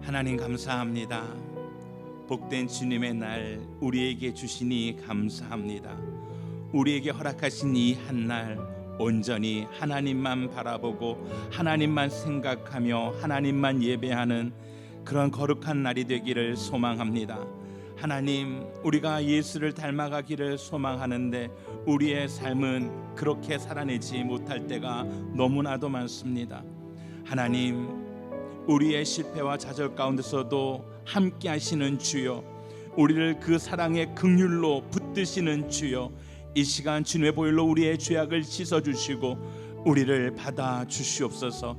하나님 감사합니다. 복된 주님의 날 우리에게 주시니 감사합니다. 우리에게 허락하신 이 한 날 온전히 하나님만 바라보고 하나님만 생각하며 하나님만 예배하는 그런 거룩한 날이 되기를 소망합니다. 하나님, 우리가 예수를 닮아가기를 소망하는데 우리의 삶은 그렇게 살아내지 못할 때가 너무나도 많습니다. 하나님, 우리의 실패와 좌절 가운데서도 함께 하시는 주여, 우리를 그 사랑의 긍휼로 붙드시는 주여, 이 시간 주님의 보혈로 우리의 죄악을 씻어주시고 우리를 받아 주시옵소서.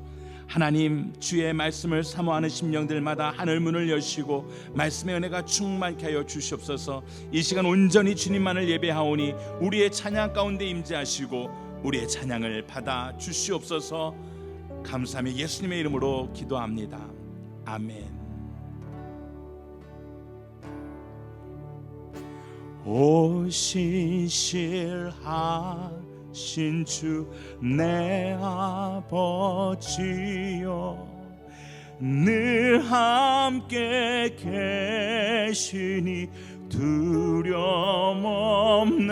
하나님, 주의 말씀을 사모하는 심령들마다 하늘문을 여시고 말씀의 은혜가 충만케 하여 주시옵소서. 이 시간 온전히 주님만을 예배하오니 우리의 찬양 가운데 임재하시고 우리의 찬양을 받아 주시옵소서. 감사하며 예수님의 이름으로 기도합니다. 아멘. 오 신실하신 주 내 아버지여, 늘 함께 계시니 두려움 없네.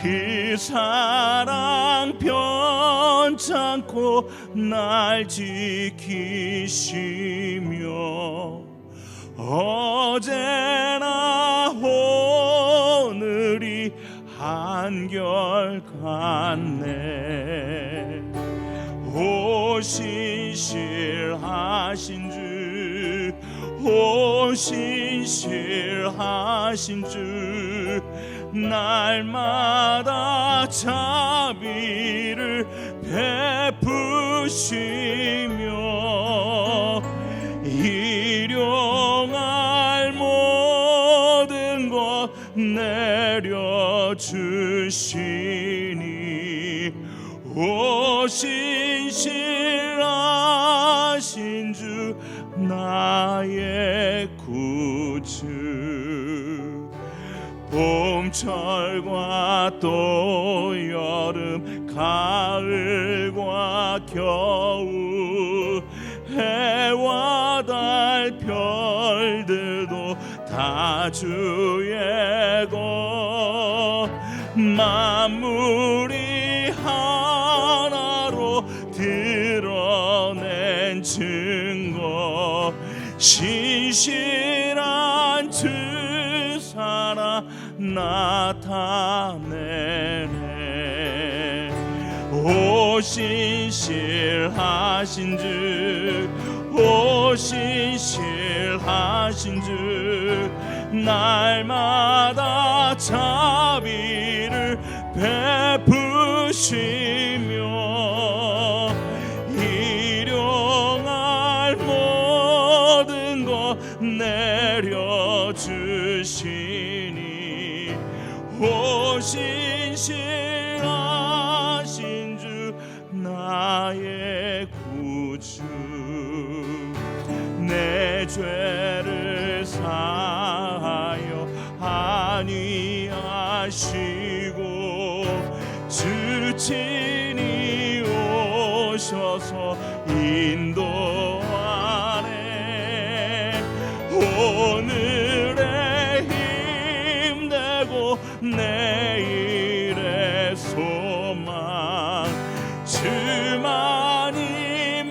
그 사랑 변찮고 날 지키시며 어제나 오늘이 한결같네. 오 신실하신 주, 오 신실하신 주, 날마다 자비를 베푸시며 일용할 모든 것 내려주시니 오 신실하신 주 나의 구주. 봄철과 또 여름 가을과 겨울 해와 달 별들도 다 주의 것. 만물이 하나로 드러낸 증거, 신실한 주 사랑 나타내네. 오 신실하신 주, 오 신실하신 주, 날마다 자비를 베푸시며 일용할 모든 것 내려주시니 오 신실하신 주 나의 구주. 내 죄를 사하여 안위하시고 주 친히 오셔서 인도하네. 오늘의 힘되고 내일의 소망, 주만이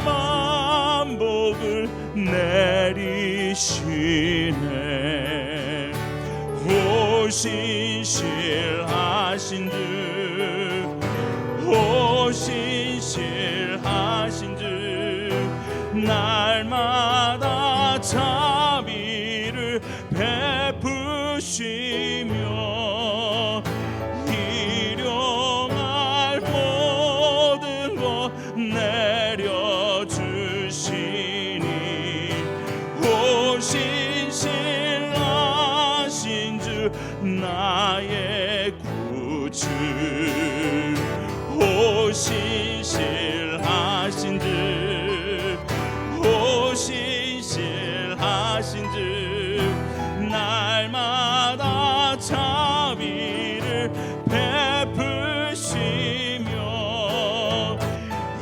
만복을 내리시네. 오 신실하신 주, 오 신실하신 주, 날마다 자비를 베푸시며 일용할 모든 것 내려주시니 오 신실하신 주 나의 구주. 오 신실하신 주, 오 신실하신 주, 날마다 자비를 베푸시며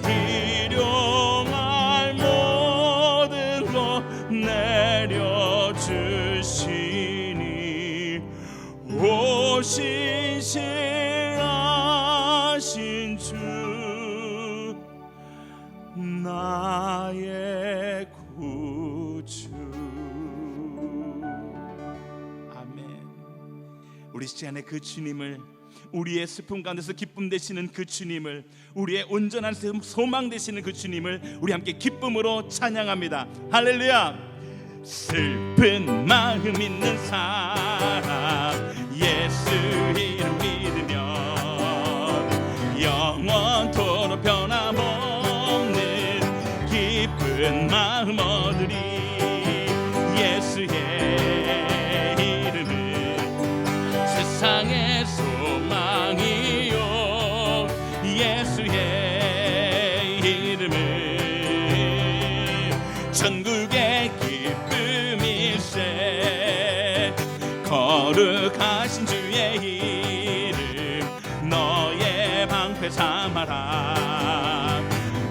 일용할 모든 신실하신 주 나의 구주. 아멘. 우리 시간에 그 주님을, 우리의 슬픔 가운데서 기쁨 되시는 그 주님을, 우리의 온전한 소망 되시는 그 주님을 우리 함께 기쁨으로 찬양합니다. 할렐루야. 슬픈 마음 있는 사람 예수 이름 믿으면 영원토록 변함없는 기쁜 마음 얻으리. 예수의 이름은 세상의 소망이요, 예수의 이름은 천국의 기쁨일세. 거룩하신 주의 이름 너의 방패 삼아라.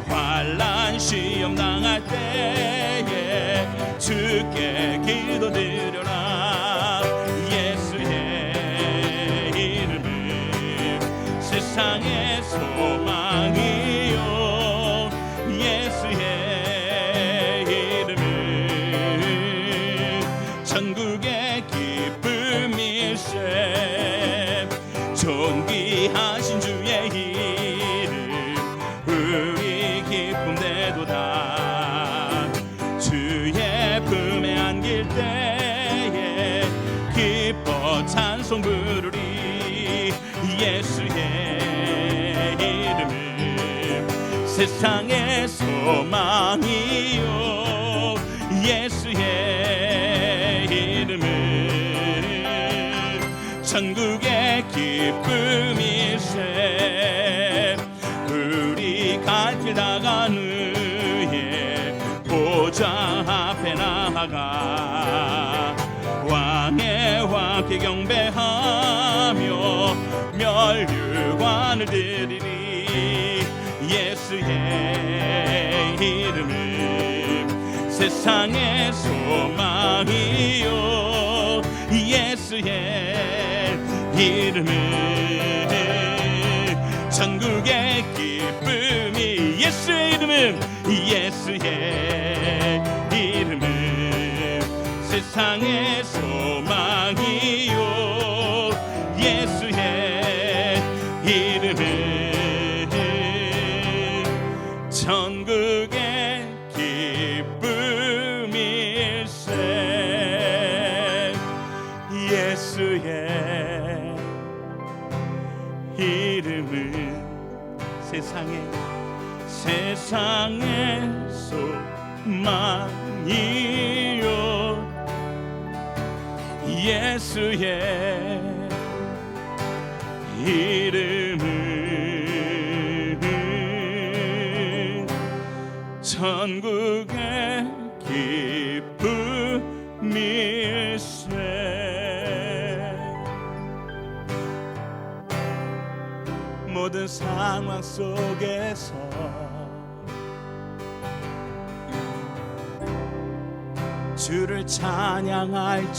환난 시험 당할 때에 주께 기도드려라. 예수의 이름은 세상의 소망이요, 예수의 이름은 천국의 기쁨일세. 존귀하신 주의 이름 우리 기쁨 되도다. 주의 품에 안길 때에 기뻐 찬송 부르리. 예수의 이름은 세상의 소망이요, 예수의 이름은 천국의 기쁨일세. 우리 갈 길 다간 후에 보좌 앞에 나아가 왕의 왕께 경배하며 멸류관을 드리리. 예수의 이름은 세상의 소망이요, 예수의 이름은 천국의 기쁨이. 예수의 이름은, 예수의 이름은 세상의 소망이요, 예수의 이름은 천국의 기쁨일세. 예수의 이름은 세상의 소망이요, 예수의 이름은 천국의 기쁨일세. 모든 상황 속에서 주를 찬양할지라.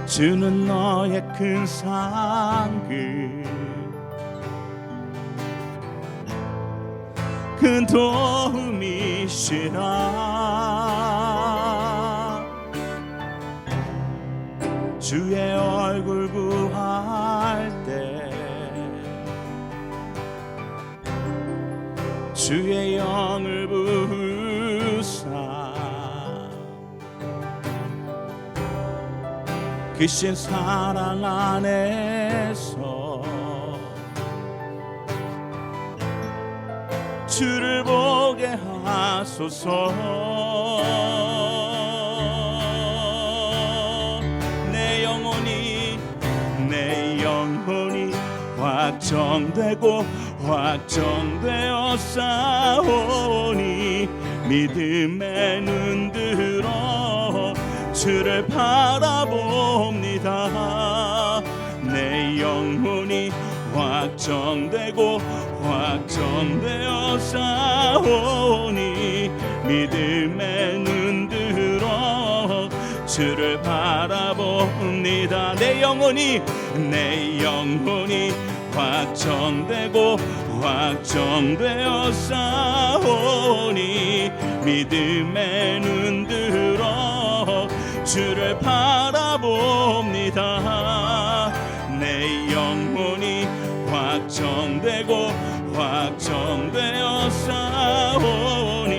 주는 너의 큰 상급, 큰 도움이시라. 주의 얼굴 구할 때 주의 영을 부으사 크신 사랑 안에서 주를 보게 하소서. 내 영혼이 확정되고 확정되어 싸우니 믿음의 눈 들어 주를 바라봅니다. 내 영혼이 확정되고 확정되어 싸우니 믿음의 눈 들어 주를 바라봅니다. 내 영혼이 확정되고 확정되어 싸우니 믿음의 눈 들어 주를 바라봅니다. 내 영혼이 확정되고 확정되어 싸우니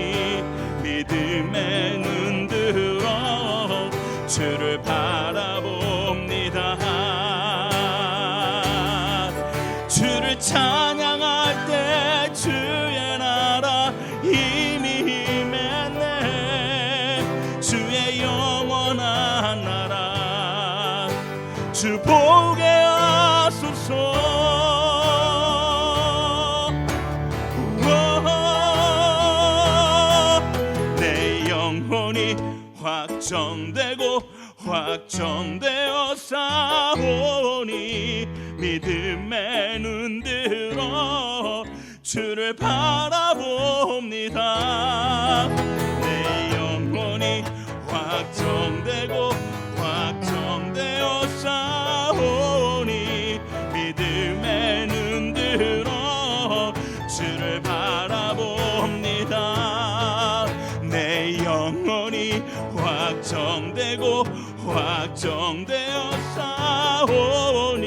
믿음의 눈 들어 주를 바라봅니다. 주를 찬양할 때 주의 나라 이미 임했네. 주의 영원한 나라 주 보게 하소서. 내 영혼이 확정되고 확정되어 싸우니 믿음의 눈 들어 주를 바라봅니다. 내 영혼이 확정되고 확정되어 싸우니 믿음의 눈 들어 주를 바라봅니다. 내 영혼이 확정되고 확정되어 싸우니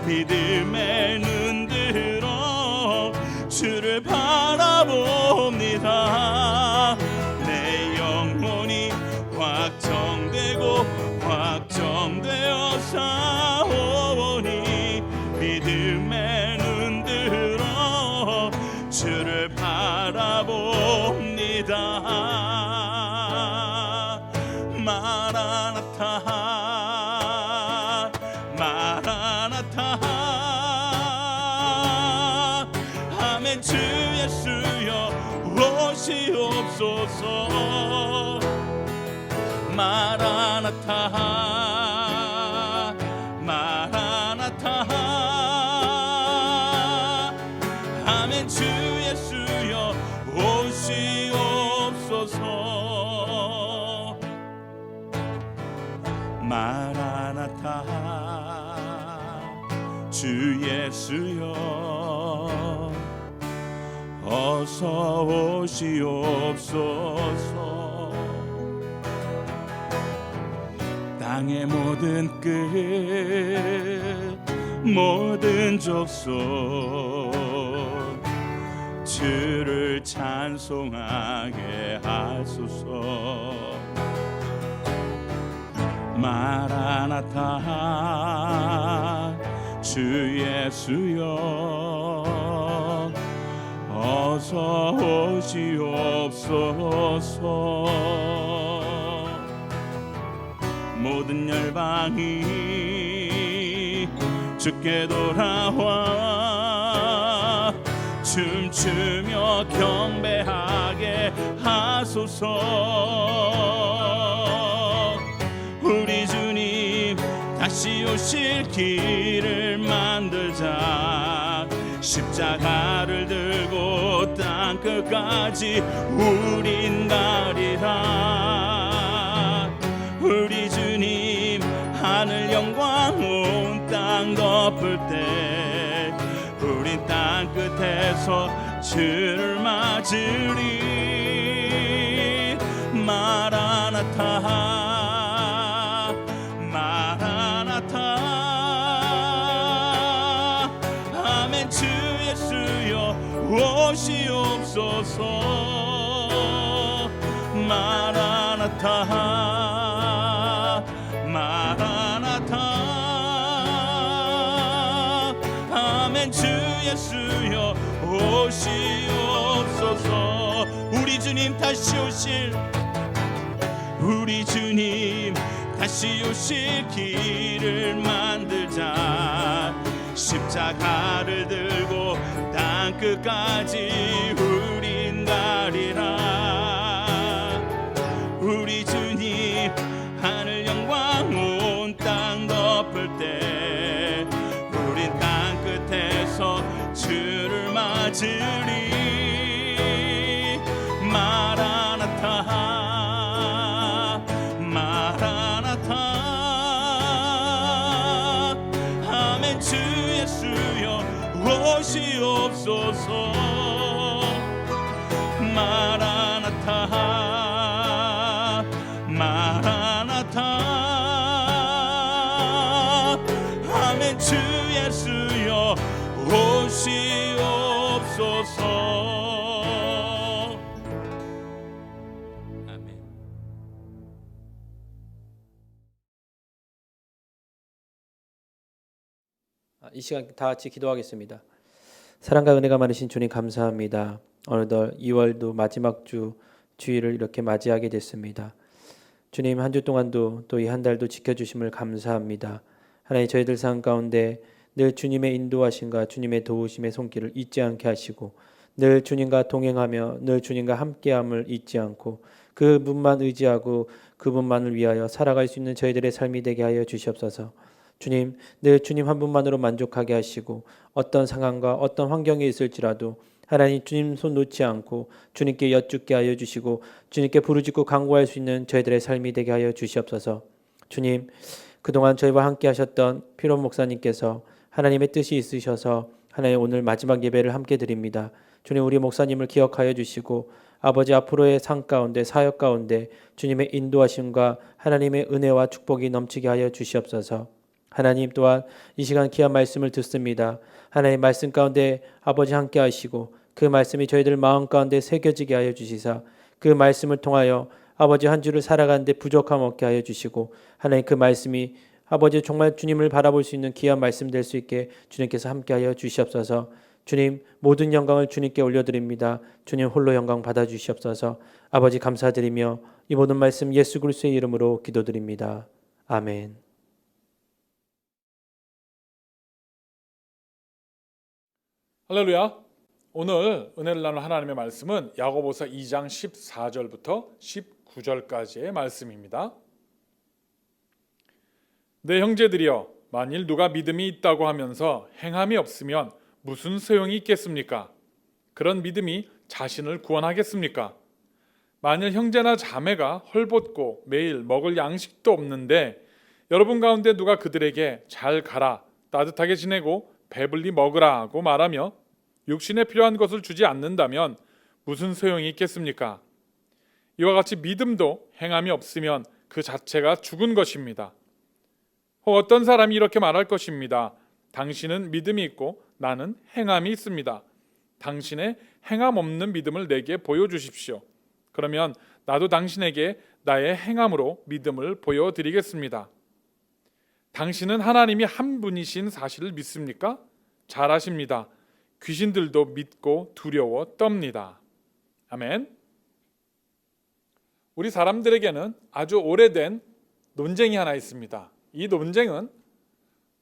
믿음의 눈 들어 주를 바라봅니다. 내 영혼이 확정되고 확정되어 싸우니 믿음의 눈 들어 주를 바라봅니다. 마라나타 마라나타 아멘. 주 예수여 오시옵소서. 마라나타 마라나타 아멘. 주 예수여 오시옵소서. 마라나타 주 예수여 어서 오시옵소서. 땅의 모든 끝 모든 족속 주를 찬송하게 하소서. 마라나타 주 예수여 어서 오시옵소서. 모든 열방이 주께 돌아와 춤추며 경배하게 하소서. 우리 주님 다시 오실 길을 만들자. 십자가를 들고 땅끝까지 우린 가리라. 우리 주님 하늘 영광 온 땅 덮을 때 우린 땅끝에서 주를 맞으리. 마라나타 마라나타 아멘. 주 예수여 오시옵소서. 마라나타 마라나타 아멘. 주 예수여 오시옵소서. 우리 주님 다시 오실 우리 주님 다시 오실 길을 만들자. 십자가를 들고 땅끝까지 우린 가리라. 우리 주님 하늘 영광 온 땅 덮을 때 우린 땅끝에서 주를 맞으리. 마라나타 마라나타 주시옵소서. 아멘. 이 시간 다 같이 기도하겠습니다. 사랑과 은혜가 많으신 주님 감사합니다. 어느덧 2월도 마지막 주일을 이렇게 맞이하게 됐습니다. 주님, 한 주 동안도 또 이 한 달도 지켜주심을 감사합니다. 하나님, 저희들 삶 가운데 늘 주님의 인도하심과 주님의 도우심의 손길을 잊지 않게 하시고 늘 주님과 동행하며 늘 주님과 함께함을 잊지 않고 그분만 의지하고 그분만을 위하여 살아갈 수 있는 저희들의 삶이 되게 하여 주시옵소서. 주님, 늘 주님 한 분만으로 만족하게 하시고 어떤 상황과 어떤 환경에 있을지라도 하나님 주님 손 놓지 않고 주님께 여쭙게 하여 주시고 주님께 부르짖고 간구할 수 있는 저희들의 삶이 되게 하여 주시옵소서. 주님, 그동안 저희와 함께 하셨던 피론 목사님께서 하나님의 뜻이 있으셔서 하나님 오늘 마지막 예배를 함께 드립니다. 주님, 우리 목사님을 기억하여 주시고 아버지 앞으로의 삶 가운데 사역 가운데 주님의 인도하심과 하나님의 은혜와 축복이 넘치게 하여 주시옵소서. 하나님 또한 이 시간 귀한 말씀을 듣습니다. 하나님 말씀 가운데 아버지 함께 하시고 그 말씀이 저희들 마음 가운데 새겨지게 하여 주시사 그 말씀을 통하여 아버지 한 주를 살아가는데 부족함 없게 하여 주시고 하나님 그 말씀이 아버지 정말 주님을 바라볼 수 있는 귀한 말씀 될 수 있게 주님께서 함께 하여 주시옵소서. 주님, 모든 영광을 주님께 올려드립니다. 주님 홀로 영광 받아주시옵소서. 아버지 감사드리며 이 모든 말씀 예수 그리스도의 이름으로 기도드립니다. 아멘. 할렐루야. 오늘 은혜를 나눌 하나님의 말씀은 야고보서 2장 14절부터 19절까지의 말씀입니다. 내 형제들이여, 만일 누가 믿음이 있다고 하면서 행함이 없으면 무슨 소용이 있겠습니까? 그런 믿음이 자신을 구원하겠습니까? 만일 형제나 자매가 헐벗고 매일 먹을 양식도 없는데 여러분 가운데 누가 그들에게 잘 가라, 따뜻하게 지내고 배불리 먹으라 하고 말하며 육신에 필요한 것을 주지 않는다면 무슨 소용이 있겠습니까? 이와 같이 믿음도 행함이 없으면 그 자체가 죽은 것입니다. 혹 어떤 사람이 이렇게 말할 것입니다. 당신은 믿음이 있고 나는 행함이 있습니다. 당신의 행함 없는 믿음을 내게 보여주십시오. 그러면 나도 당신에게 나의 행함으로 믿음을 보여드리겠습니다. 당신은 하나님이 한 분이신 사실을 믿습니까? 잘 아십니다. 귀신들도 믿고 두려워 떱니다. 아멘. 우리 사람들에게는 아주 오래된 논쟁이 하나 있습니다. 이 논쟁은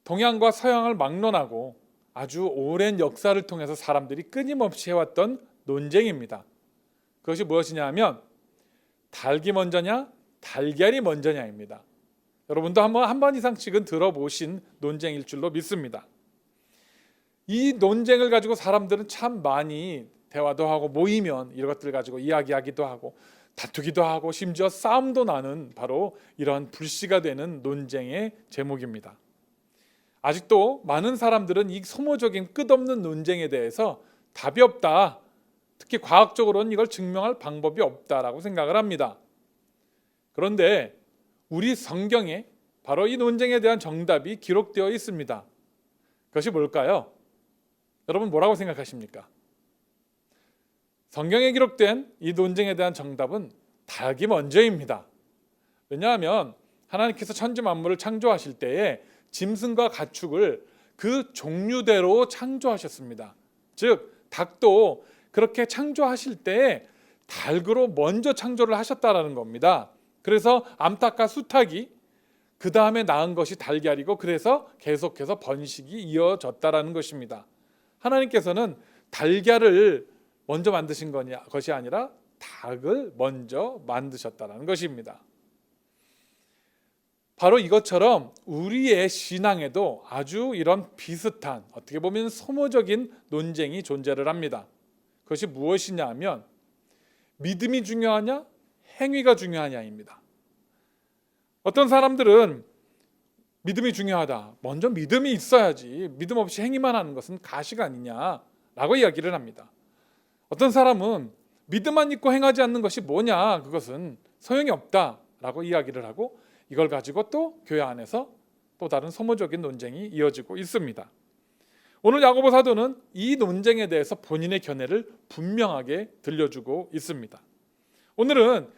동양과 서양을 막론하고 아주 오랜 역사를 통해서 사람들이 끊임없이 해왔던 논쟁입니다. 그것이 무엇이냐 하면 닭이 먼저냐 달걀이 먼저냐입니다. 여러분도 한 번 이상씩은 들어보신 논쟁일 줄로 믿습니다. 이 논쟁을 가지고 사람들은 참 많이 대화도 하고 모이면 이런 것들을 가지고 이야기하기도 하고 다투기도 하고 심지어 싸움도 나는 바로 이러한 불씨가 되는 논쟁의 제목입니다. 아직도 많은 사람들은 이 소모적인 끝없는 논쟁에 대해서 답이 없다, 특히 과학적으로는 이걸 증명할 방법이 없다라고 생각을 합니다. 그런데 우리 성경에 바로 이 논쟁에 대한 정답이 기록되어 있습니다. 그것이 뭘까요? 여러분 뭐라고 생각하십니까? 성경에 기록된 이 논쟁에 대한 정답은 닭이 먼저입니다. 왜냐하면 하나님께서 천지 만물을 창조하실 때에 짐승과 가축을 그 종류대로 창조하셨습니다. 즉 닭도 그렇게 창조하실 때에 닭으로 먼저 창조를 하셨다라는 겁니다. 그래서 암탉과 수탉이 그 다음에 낳은 것이 달걀이고 그래서 계속해서 번식이 이어졌다라는 것입니다. 하나님께서는 달걀을 먼저 만드신 것이 아니라 닭을 먼저 만드셨다는 것입니다. 바로 이것처럼 우리의 신앙에도 아주 이런 비슷한 어떻게 보면 소모적인 논쟁이 존재를 합니다. 그것이 무엇이냐 하면 믿음이 중요하냐 행위가 중요하냐입니다. 어떤 사람들은 믿음이 중요하다, 먼저 믿음이 있어야지 믿음 없이 행위만 하는 것은 가식 아니냐라고 이야기를 합니다. 어떤 사람은 믿음만 있고 행하지 않는 것이 뭐냐, 그것은 소용이 없다라고 이야기를 하고 이걸 가지고 또 교회 안에서 또 다른 소모적인 논쟁이 이어지고 있습니다. 오늘 야고보 사도는 이 논쟁에 대해서 본인의 견해를 분명하게 들려주고 있습니다. 오늘은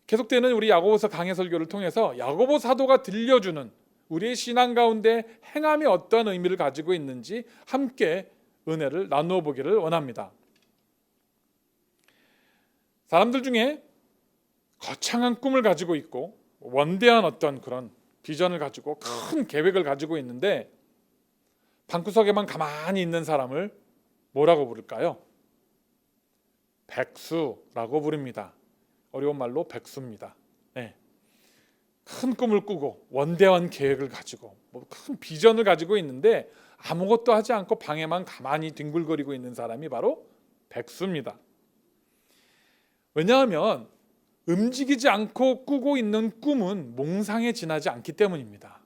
계속되는 우리 야고보서 강해 설교를 통해서 야고보 사도가 들려주는 우리의 신앙 가운데 행함이 어떠한 의미를 가지고 있는지 함께 은혜를 나누어 보기를 원합니다. 사람들 중에 거창한 꿈을 가지고 있고 원대한 어떤 그런 비전을 가지고 큰 계획을 가지고 있는데 방구석에만 가만히 있는 사람을 뭐라고 부를까요? 백수라고 부릅니다. 어려운 말로 백수입니다. 네. 큰 꿈을 꾸고 원대한 계획을 가지고 큰 비전을 가지고 있는데 아무것도 하지 않고 방에만 가만히 뒹굴거리고 있는 사람이 바로 백수입니다. 왜냐하면 움직이지 않고 꾸고 있는 꿈은 몽상에 지나지 않기 때문입니다.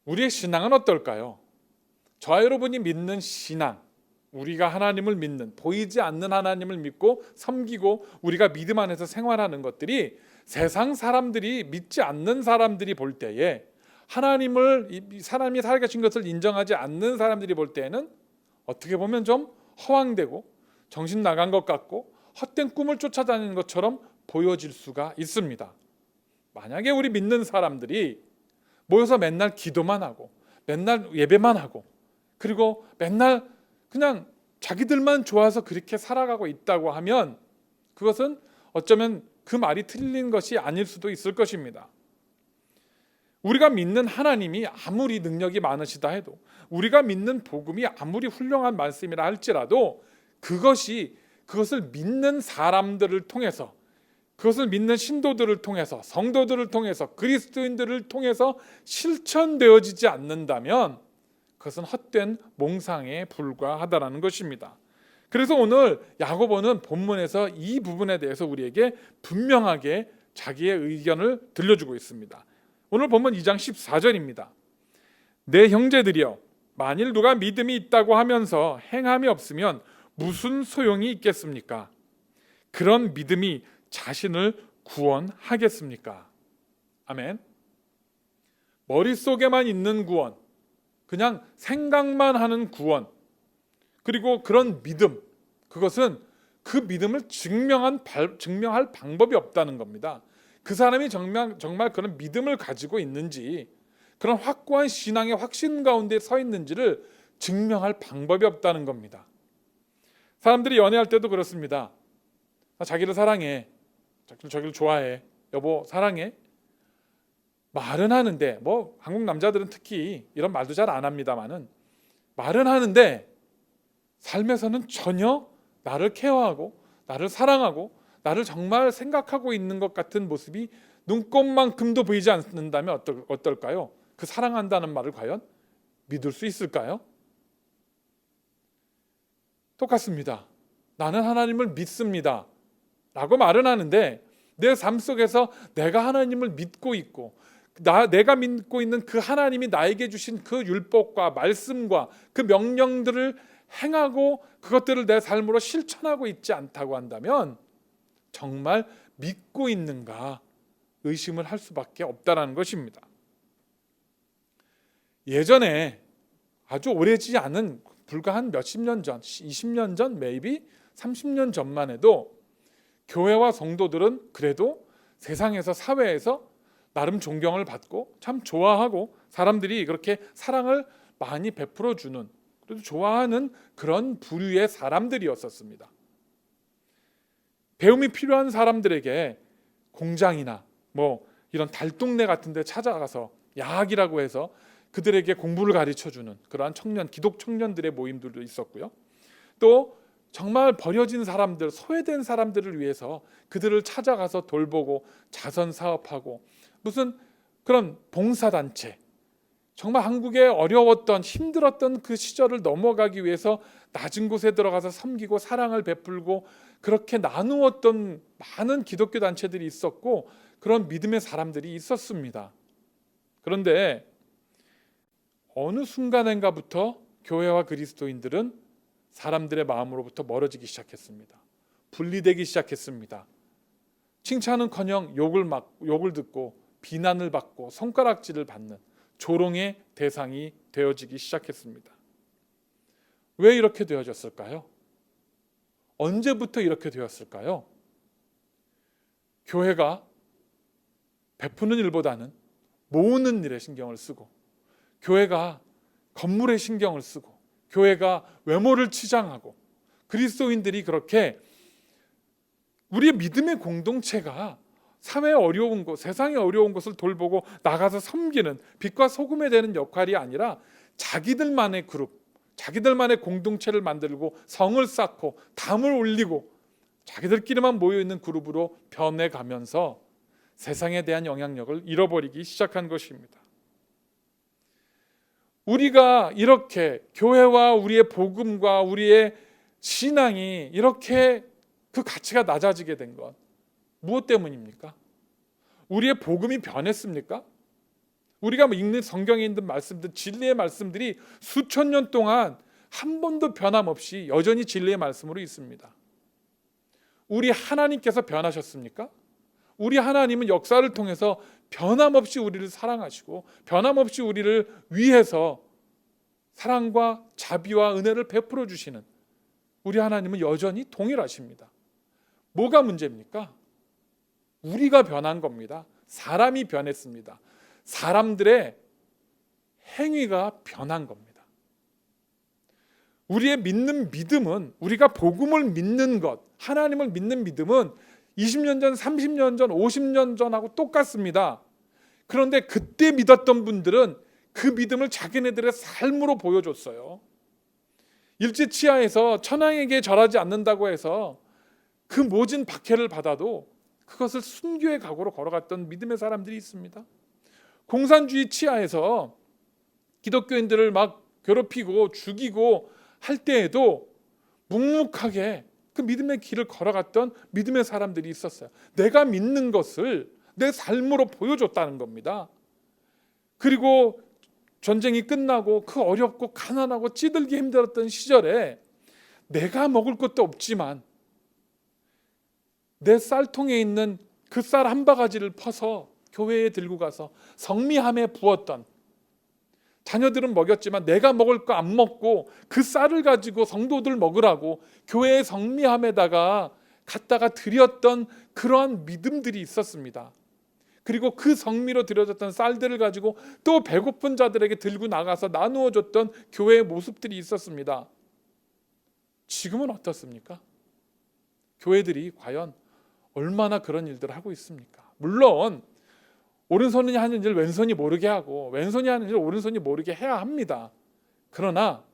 우리의 신앙은 어떨까요? 저와 여러분이 믿는 신앙, 우리가 하나님을 믿는, 보이지 않는 하나님을 믿고 섬기고 우리가 믿음 안에서 생활하는 것들이 세상 사람들이, 믿지 않는 사람들이 볼 때에, 사람이 살아계신 것을 인정하지 않는 사람들이 볼 때에는 어떻게 보면 좀 허황되고 정신 나간 것 같고 헛된 꿈을 쫓아다니는 것처럼 보여질 수가 있습니다. 만약에 우리 믿는 사람들이 모여서 맨날 기도만 하고 맨날 예배만 하고 그리고 맨날 그냥 자기들만 좋아서 그렇게 살아가고 있다고 하면 그것은 어쩌면 그 말이 틀린 것이 아닐 수도 있을 것입니다. 우리가 믿는 하나님이 아무리 능력이 많으시다 해도, 우리가 믿는 복음이 아무리 훌륭한 말씀이라 할지라도 그것을 믿는 사람들을 통해서, 그것을 믿는 신도들을 통해서, 성도들을 통해서, 그리스도인들을 통해서 실천되어지지 않는다면 그것은 헛된 몽상에 불과하다라는 것입니다. 그래서 오늘 야고보는 본문에서 이 부분에 대해서 우리에게 분명하게 자기의 의견을 들려주고 있습니다. 오늘 본문 2장 14절입니다. 내 형제들이여, 만일 누가 믿음이 있다고 하면서 행함이 없으면 무슨 소용이 있겠습니까? 그런 믿음이 자신을 구원하겠습니까? 아멘. 머릿속에만 있는 구원, 그냥 생각만 하는 구원, 그리고 그런 믿음, 그것은 그 믿음을 증명할 방법이 없다는 겁니다. 그 사람이 정말 그런 믿음을 가지고 있는지, 그런 확고한 신앙의 확신 가운데 서 있는지를 증명할 방법이 없다는 겁니다. 사람들이 연애할 때도 그렇습니다. 나 자기를 사랑해, 자기를 좋아해, 여보 사랑해, 말은 하는데, 한국 남자들은 특히 이런 말도 잘 안 합니다만은 말은 하는데 삶에서는 전혀 나를 케어하고 나를 사랑하고 나를 정말 생각하고 있는 것 같은 모습이 눈꼽만큼도 보이지 않는다면 어떨까요? 그 사랑한다는 말을 과연 믿을 수 있을까요? 똑같습니다. 나는 하나님을 믿습니다 라고 말은 하는데 내 삶 속에서 내가 하나님을 믿고 있고 내가 믿고 있는 그 하나님이 나에게 주신 그 율법과 말씀과 그 명령들을 행하고 그것들을 내 삶으로 실천하고 있지 않다고 한다면 정말 믿고 있는가 의심을 할 수밖에 없다라는 것입니다. 예전에 아주 오래지 않은 불과 한 몇십 년 전, 20년 전, maybe 30년 전만 해도 교회와 성도들은 그래도 세상에서, 사회에서 나름 존경을 받고 참 좋아하고 사람들이 그렇게 사랑을 많이 베풀어 주는, 그래도 좋아하는 그런 부류의 사람들이었었습니다. 배움이 필요한 사람들에게 공장이나 이런 달동네 같은 데 찾아가서 야학이라고 해서 그들에게 공부를 가르쳐주는 그러한 기독 청년들의 모임들도 있었고요. 또 정말 버려진 사람들, 소외된 사람들을 위해서 그들을 찾아가서 돌보고 자선 사업하고 무슨 그런 봉사단체, 정말 한국에 어려웠던 힘들었던 그 시절을 넘어가기 위해서 낮은 곳에 들어가서 섬기고 사랑을 베풀고 그렇게 나누었던 많은 기독교 단체들이 있었고 그런 믿음의 사람들이 있었습니다. 그런데 어느 순간인가부터 교회와 그리스도인들은 사람들의 마음으로부터 멀어지기 시작했습니다. 분리되기 시작했습니다. 칭찬은커녕 욕을 듣고 비난을 받고 손가락질을 받는 조롱의 대상이 되어지기 시작했습니다. 왜 이렇게 되어졌을까요? 언제부터 이렇게 되었을까요? 교회가 베푸는 일보다는 모으는 일에 신경을 쓰고, 교회가 건물에 신경을 쓰고, 교회가 외모를 치장하고, 그리스도인들이 그렇게 우리의 믿음의 공동체가 사회에 어려운 것, 세상에 어려운 것을 돌보고 나가서 섬기는 빛과 소금이 되는 역할이 아니라 자기들만의 그룹, 자기들만의 공동체를 만들고 성을 쌓고 담을 올리고 자기들끼리만 모여있는 그룹으로 변해가면서 세상에 대한 영향력을 잃어버리기 시작한 것입니다. 우리가 이렇게 교회와 우리의 복음과 우리의 신앙이 이렇게 그 가치가 낮아지게 된 것, 무엇 때문입니까? 우리의 복음이 변했습니까? 우리가 읽는 성경에 있는 말씀들, 진리의 말씀들이 수천 년 동안 한 번도 변함없이 여전히 진리의 말씀으로 있습니다. 우리 하나님께서 변하셨습니까? 우리 하나님은 역사를 통해서 변함없이 우리를 사랑하시고 변함없이 우리를 위해서 사랑과 자비와 은혜를 베풀어 주시는 우리 하나님은 여전히 동일하십니다. 뭐가 문제입니까? 우리가 변한 겁니다. 사람이 변했습니다. 사람들의 행위가 변한 겁니다. 우리의 믿는 믿음은, 우리가 복음을 믿는 것, 하나님을 믿는 믿음은 20년 전, 30년 전, 50년 전하고 똑같습니다. 그런데 그때 믿었던 분들은 그 믿음을 자기네들의 삶으로 보여줬어요. 일제치하에서 천황에게 절하지 않는다고 해서 그 모진 박해를 받아도 그것을 순교의 각오로 걸어갔던 믿음의 사람들이 있습니다. 공산주의 치하에서 기독교인들을 막 괴롭히고 죽이고 할 때에도 묵묵하게 그 믿음의 길을 걸어갔던 믿음의 사람들이 있었어요. 내가 믿는 것을 내 삶으로 보여줬다는 겁니다. 그리고 전쟁이 끝나고 그 어렵고 가난하고 찌들기 힘들었던 시절에 내가 먹을 것도 없지만 내 쌀통에 있는 그 쌀 한 바가지를 퍼서 교회에 들고 가서 성미함에 부었던, 자녀들은 먹였지만 내가 먹을 거 안 먹고 그 쌀을 가지고 성도들 먹으라고 교회의 성미함에다가 갖다가 드렸던 그러한 믿음들이 있었습니다. 그리고 그 성미로 드려졌던 쌀들을 가지고 또 배고픈 자들에게 들고 나가서 나누어 줬던 교회의 모습들이 있었습니다. 지금은 어떻습니까? 교회들이 과연 얼마나 그런 일들을 하고 있습니까? 물론 오른손이 하는 일 왼손이 모르게 하고 왼손이 하는 일 오른손이 모르게 해야 합니다. 그러나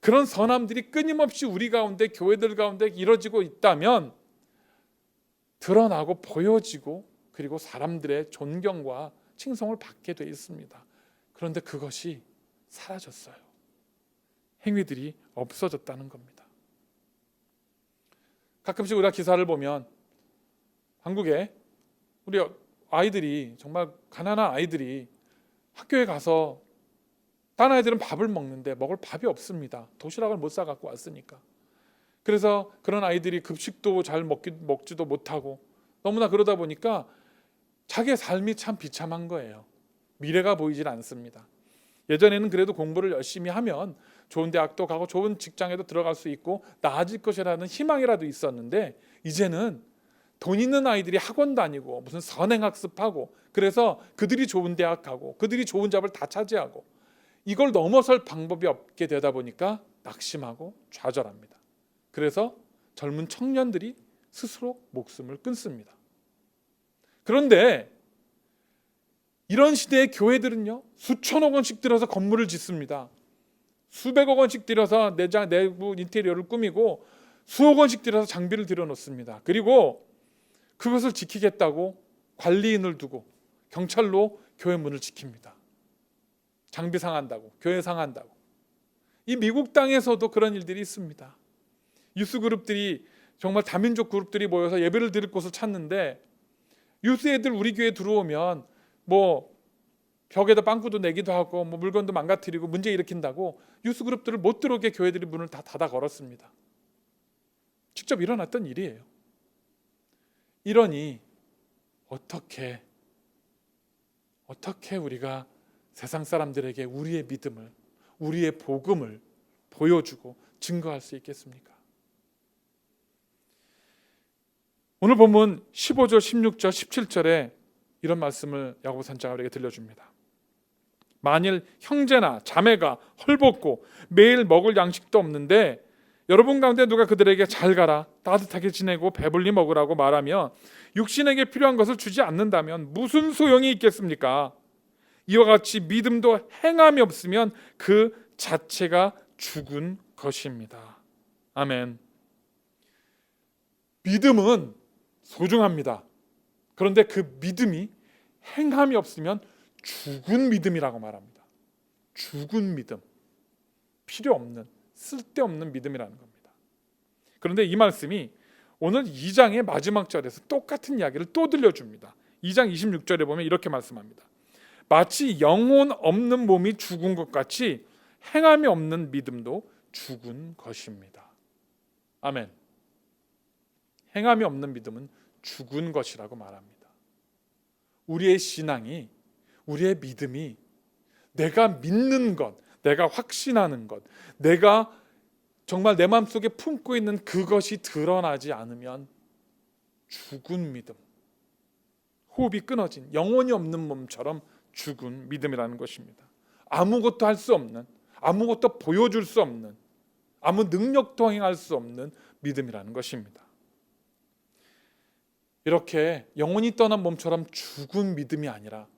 그런 선함들이 끊임없이 우리 가운데, 교회들 가운데 이루어지고 있다면 드러나고 보여지고 그리고 사람들의 존경과 칭송을 받게 돼 있습니다. 그런데 그것이 사라졌어요. 행위들이 없어졌다는 겁니다. 가끔씩 우리가 기사를 보면 한국에 우리 아이들이, 정말 가난한 아이들이 학교에 가서 딴 아이들은 밥을 먹는데 먹을 밥이 없습니다. 도시락을 못 사갖고 왔으니까. 그래서 그런 아이들이 급식도 잘 먹지도 못하고 너무나 그러다 보니까 자기의 삶이 참 비참한 거예요. 미래가 보이질 않습니다. 예전에는 그래도 공부를 열심히 하면 좋은 대학도 가고 좋은 직장에도 들어갈 수 있고 나아질 것이라는 희망이라도 있었는데 이제는 돈 있는 아이들이 학원 다니고 무슨 선행학습하고 그래서 그들이 좋은 대학 가고 그들이 좋은 잡을 다 차지하고 이걸 넘어설 방법이 없게 되다 보니까 낙심하고 좌절합니다. 그래서 젊은 청년들이 스스로 목숨을 끊습니다. 그런데 이런 시대의 교회들은요, 수천억 원씩 들여서 건물을 짓습니다. 수백억 원씩 들여서 내부 인테리어를 꾸미고 수억 원씩 들여서 장비를 들여놓습니다. 그리고 그것을 지키겠다고 관리인을 두고 경찰로 교회 문을 지킵니다. 장비 상한다고, 교회 상한다고. 이 미국 땅에서도 그런 일들이 있습니다. 유스 그룹들이, 정말 다민족 그룹들이 모여서 예배를 드릴 곳을 찾는데 유스 애들 우리 교회에 들어오면 뭐 벽에다 빵꾸도 내기도 하고 뭐 물건도 망가뜨리고 문제 일으킨다고 유스 그룹들을 못 들어오게 교회들이 문을 다 닫아 걸었습니다. 직접 일어났던 일이에요. 이러니 어떻게 우리가 세상 사람들에게 우리의 믿음을, 우리의 복음을 보여주고 증거할 수 있겠습니까? 오늘 본문 15절, 16절, 17절에 이런 말씀을 야고보 선지자가 우리에게 들려줍니다. 만일 형제나 자매가 헐벗고 매일 먹을 양식도 없는데 여러분 가운데 누가 그들에게 잘 가라, 따뜻하게 지내고 배불리 먹으라고 말하며 육신에게 필요한 것을 주지 않는다면 무슨 소용이 있겠습니까? 이와 같이 믿음도 행함이 없으면 그 자체가 죽은 것입니다. 아멘. 믿음은 소중합니다. 그런데 그 믿음이 행함이 없으면 죽은 믿음이라고 말합니다. 죽은 믿음, 필요 없는, 쓸데없는 믿음이라는 겁니다. 그런데 이 말씀이 오늘 2장의 마지막 절에서 똑같은 이야기를 또 들려줍니다. 2장 26절에 보면 이렇게 말씀합니다. 마치 영혼 없는 몸이 죽은 것 같이 행함이 없는 믿음도 죽은 것입니다. 아멘. 행함이 없는 믿음은 죽은 것이라고 말합니다. 우리의 신앙이, 우리의 믿음이 내가 믿는 것, 내가 확신하는 것, 내가 정말 내 마음속에 품고 있는 그것이 드러나지 않으면 죽은 믿음, 호흡이 끊어진 영혼이 없는 몸처럼 죽은 믿음이라는 것입니다. 아무것도 할 수 없는, 아무것도 보여줄 수 없는, 아무 능력도 행할 수 없는 믿음이라는 것입니다. 이렇게 영혼이 떠난 몸처럼 죽은 믿음이 아니라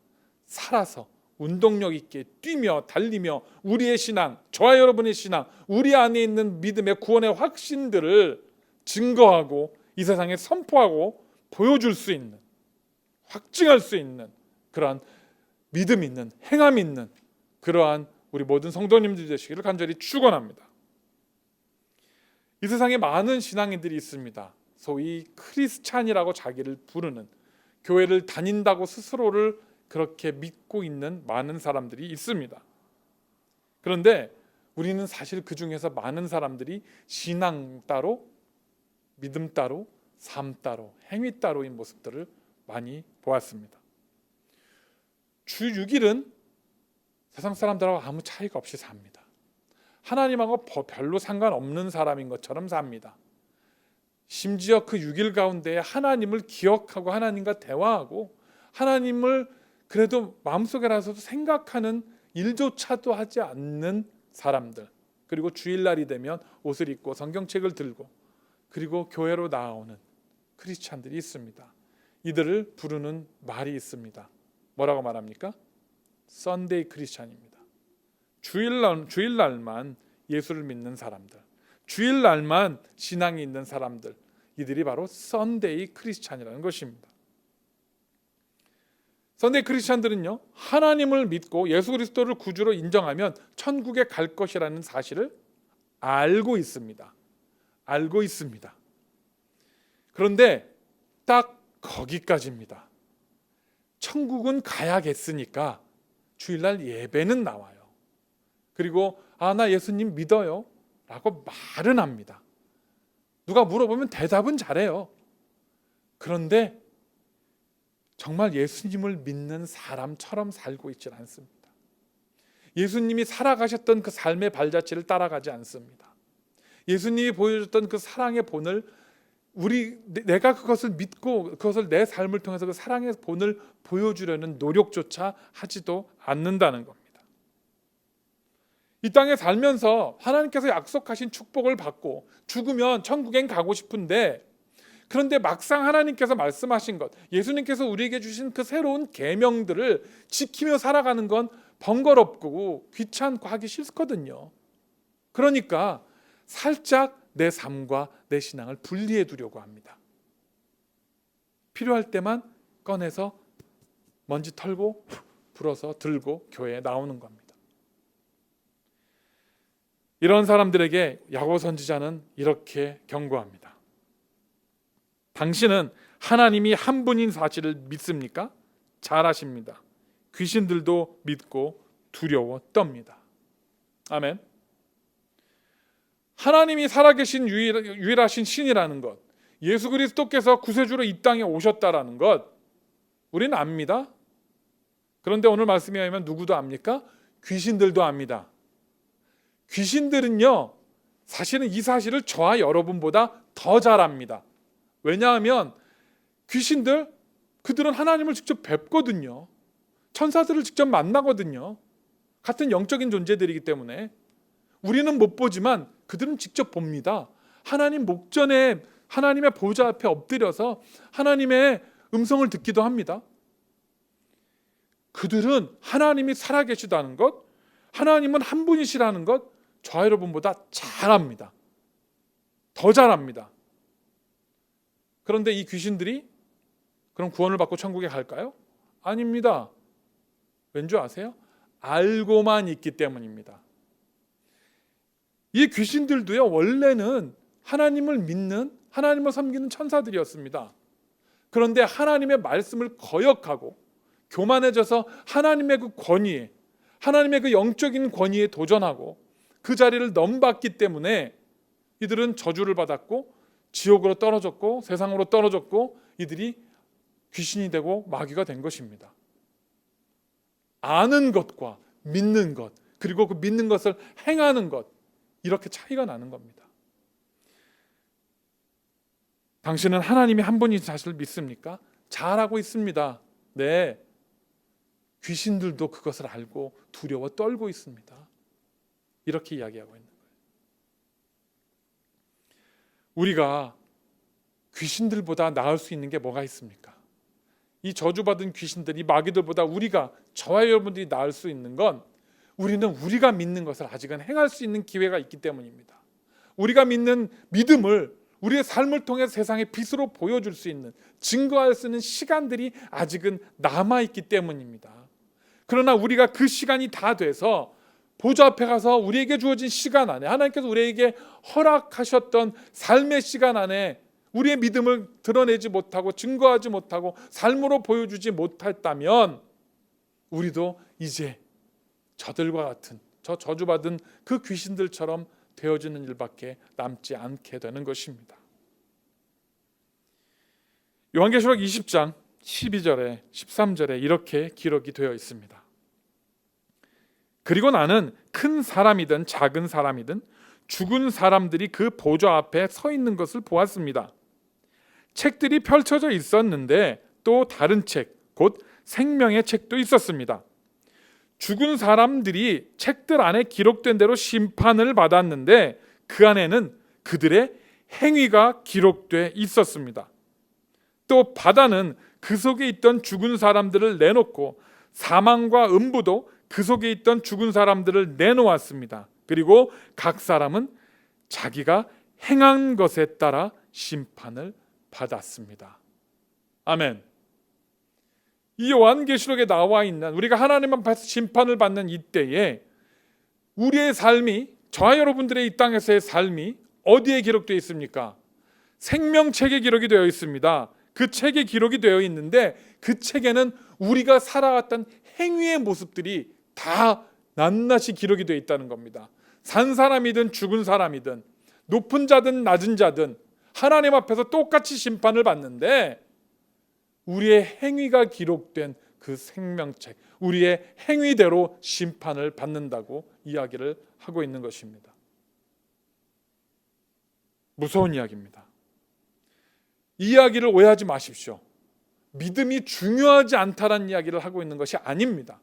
살아서 운동력 있게 뛰며 달리며 우리의 신앙, 저와 여러분의 신앙, 우리 안에 있는 믿음의 구원의 확신들을 증거하고 이 세상에 선포하고 보여줄 수 있는, 확증할 수 있는 그러한 믿음 있는, 행함 있는 그러한 우리 모든 성도님들 되시기를 간절히 축원합니다. 이 세상에 많은 신앙인들이 있습니다. 소위 크리스찬이라고 자기를 부르는, 교회를 다닌다고 스스로를 그렇게 믿고 있는 많은 사람들이 있습니다. 그런데 우리는 사실 그 중에서 많은 사람들이 신앙 따로, 믿음 따로, 삶 따로, 행위 따로인 모습들을 많이 보았습니다. 주 6일은 세상 사람들하고 아무 차이가 없이 삽니다. 하나님하고 별로 상관없는 사람인 것처럼 삽니다. 심지어 그 6일 가운데 하나님을 기억하고 하나님과 대화하고 하나님을 그래도 마음속에라서도 생각하는 일조차도 하지 않는 사람들, 그리고 주일날이 되면 옷을 입고 성경책을 들고 그리고 교회로 나오는 크리스찬들이 있습니다. 이들을 부르는 말이 있습니다. 뭐라고 말합니까? 썬데이 크리스찬입니다. 주일날만 예수를 믿는 사람들, 주일날만 신앙이 있는 사람들, 이들이 바로 썬데이 크리스찬이라는 것입니다. 썬데이 크리스찬들은요, 하나님을 믿고 예수 그리스도를 구주로 인정하면 천국에 갈 것이라는 사실을 알고 있습니다. 알고 있습니다. 그런데 딱 거기까지입니다. 천국은 가야겠으니까 주일날 예배는 나와요. 그리고 나 예수님 믿어요 라고 말은 합니다. 누가 물어보면 대답은 잘해요. 그런데 정말 예수님을 믿는 사람처럼 살고 있지 않습니다. 예수님이 살아가셨던 그 삶의 발자취를 따라가지 않습니다. 예수님이 보여줬던 그 사랑의 본을 내가 그것을 믿고 그것을 내 삶을 통해서 그 사랑의 본을 보여주려는 노력조차 하지도 않는다는 겁니다. 이 땅에 살면서 하나님께서 약속하신 축복을 받고 죽으면 천국엔 가고 싶은데, 그런데 막상 하나님께서 말씀하신 것, 예수님께서 우리에게 주신 그 새로운 계명들을 지키며 살아가는 건 번거롭고 귀찮고 하기 싫거든요. 그러니까 살짝 내 삶과 내 신앙을 분리해 두려고 합니다. 필요할 때만 꺼내서 먼지 털고 불어서 들고 교회에 나오는 겁니다. 이런 사람들에게 야고보 선지자는 이렇게 경고합니다. 당신은 하나님이 한 분인 사실을 믿습니까? 잘 아십니다. 귀신들도 믿고 두려워 떱니다. 아멘. 하나님이 살아계신 유일하신 신이라는 것, 예수 그리스도께서 구세주로 이 땅에 오셨다라는 것 우리는 압니다. 그런데 오늘 말씀에 의하면 누구도 압니까? 귀신들도 압니다. 귀신들은요, 사실은 이 사실을 저와 여러분보다 더 잘 압니다. 왜냐하면 귀신들, 그들은 하나님을 직접 뵙거든요. 천사들을 직접 만나거든요. 같은 영적인 존재들이기 때문에 우리는 못 보지만 그들은 직접 봅니다. 하나님 목전에 하나님의 보좌 앞에 엎드려서 하나님의 음성을 듣기도 합니다. 그들은 하나님이 살아계시다는 것, 하나님은 한 분이시라는 것 저와 여러분보다 잘 압니다. 더 잘 압니다. 그런데 이 귀신들이 그럼 구원을 받고 천국에 갈까요? 아닙니다. 왠지 아세요? 알고만 있기 때문입니다. 이 귀신들도요, 원래는 하나님을 믿는, 하나님을 섬기는 천사들이었습니다. 그런데 하나님의 말씀을 거역하고 교만해져서 하나님의 그 권위에, 하나님의 그 영적인 권위에 도전하고 그 자리를 넘봤기 때문에 이들은 저주를 받았고 지옥으로 떨어졌고 세상으로 떨어졌고 이들이 귀신이 되고 마귀가 된 것입니다. 아는 것과 믿는 것, 그리고 그 믿는 것을 행하는 것, 이렇게 차이가 나는 겁니다. 당신은 하나님이 한 분인 사실을 믿습니까? 잘하고 있습니다. 네, 귀신들도 그것을 알고 두려워 떨고 있습니다. 이렇게 이야기하고 있는 거예요. 우리가 귀신들보다 나을 수 있는 게 뭐가 있습니까? 이 저주받은 귀신들이 마귀들보다 우리가, 저와 여러분들이 나을 수 있는 건 우리는 우리가 믿는 것을 아직은 행할 수 있는 기회가 있기 때문입니다. 우리가 믿는 믿음을 우리의 삶을 통해 세상의 빛으로 보여줄 수 있는, 증거할 수 있는 시간들이 아직은 남아있기 때문입니다. 그러나 우리가 그 시간이 다 돼서 보좌 앞에 가서 우리에게 주어진 시간 안에, 하나님께서 우리에게 허락하셨던 삶의 시간 안에 우리의 믿음을 드러내지 못하고 증거하지 못하고 삶으로 보여주지 못했다면 우리도 이제 저들과 같은, 저 저주받은 그 귀신들처럼 되어지는 일밖에 남지 않게 되는 것입니다. 요한계시록 20장 12절에 13절에 이렇게 기록이 되어 있습니다. 그리고 나는 큰 사람이든 작은 사람이든 죽은 사람들이 그 보좌 앞에 서 있는 것을 보았습니다. 책들이 펼쳐져 있었는데 또 다른 책, 곧 생명의 책도 있었습니다. 죽은 사람들이 책들 안에 기록된 대로 심판을 받았는데 그 안에는 그들의 행위가 기록돼 있었습니다. 또 바다는 그 속에 있던 죽은 사람들을 내놓고 사망과 음부도 그 속에 있던 죽은 사람들을 내놓았습니다. 그리고 각 사람은 자기가 행한 것에 따라 심판을 받았습니다. 아멘. 이 요한계시록에 나와 있는, 우리가 하나님 앞에서 심판을 받는 이때에 우리의 삶이, 저와 여러분들의 이 땅에서의 삶이 어디에 기록되어 있습니까? 생명책에 기록이 되어 있습니다. 그 책에 기록이 되어 있는데 그 책에는 우리가 살아왔던 행위의 모습들이 다 낱낱이 기록이 되어 있다는 겁니다. 산 사람이든 죽은 사람이든 높은 자든 낮은 자든 하나님 앞에서 똑같이 심판을 받는데 우리의 행위가 기록된 그 생명책, 우리의 행위대로 심판을 받는다고 이야기를 하고 있는 것입니다. 무서운 이야기입니다. 이 이야기를 오해하지 마십시오. 믿음이 중요하지 않다라는 이야기를 하고 있는 것이 아닙니다.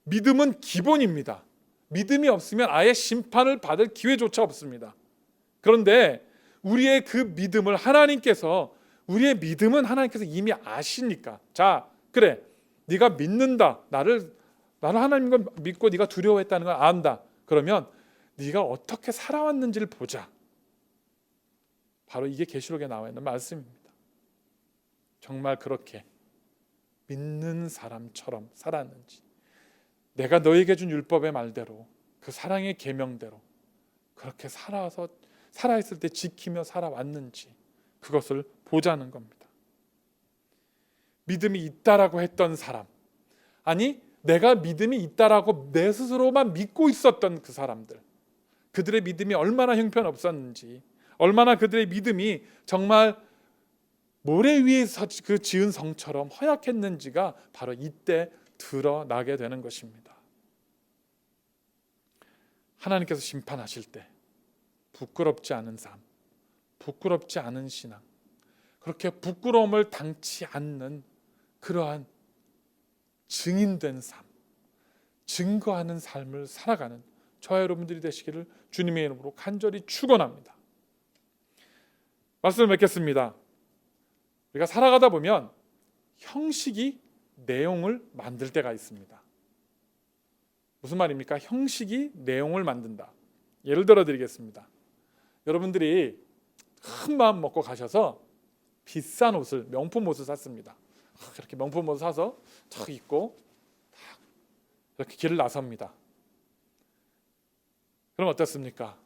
믿음은 기본입니다. 믿음이 없으면 아예 심판을 받을 기회조차 없습니다. 그런데 우리의 그 믿음을 하나님께서, 우리의 믿음은 하나님께서 이미 아시니까, 자, 그래, 네가 믿는다, 나를 하나님을 믿고 네가 두려워했다는 걸 안다. 그러면 네가 어떻게 살아왔는지를 보자. 바로 이게 계시록에 나와 있는 말씀입니다. 정말 그렇게 믿는 사람처럼 살았는지, 내가 너에게 준 율법의 말대로, 그 사랑의 계명대로 그렇게 살아있을 때 지키며 살아왔는지, 그것을 보자는 겁니다. 믿음이 있다라고 했던 사람, 아니 내가 믿음이 있다라고 내 스스로만 믿고 있었던 그 사람들, 그들의 믿음이 얼마나 형편없었는지, 얼마나 그들의 믿음이 정말 모래 위에서 그 지은 성처럼 허약했는지가 바로 이때 드러나게 되는 것입니다. 하나님께서 심판하실 때 부끄럽지 않은 삶, 부끄럽지 않은 신앙, 그렇게 부끄러움을 당치 않는 그러한 증인된 삶, 증거하는 삶을 살아가는 저와 여러분들이 되시기를 주님의 이름으로 간절히 축원합니다. 말씀을 맺겠습니다. 우리가 살아가다 보면 형식이 내용을 만들 때가 있습니다. 무슨 말입니까? 형식이 내용을 만든다. 예를 들어 드리겠습니다. 여러분들이 큰 마음 먹고 가셔서 비싼 옷을, 명품 옷을 샀습니다. 이렇게 명품 옷을 사서 탁 입고 탁 이렇게 길을 나섭니다. 그럼 어떻습니까?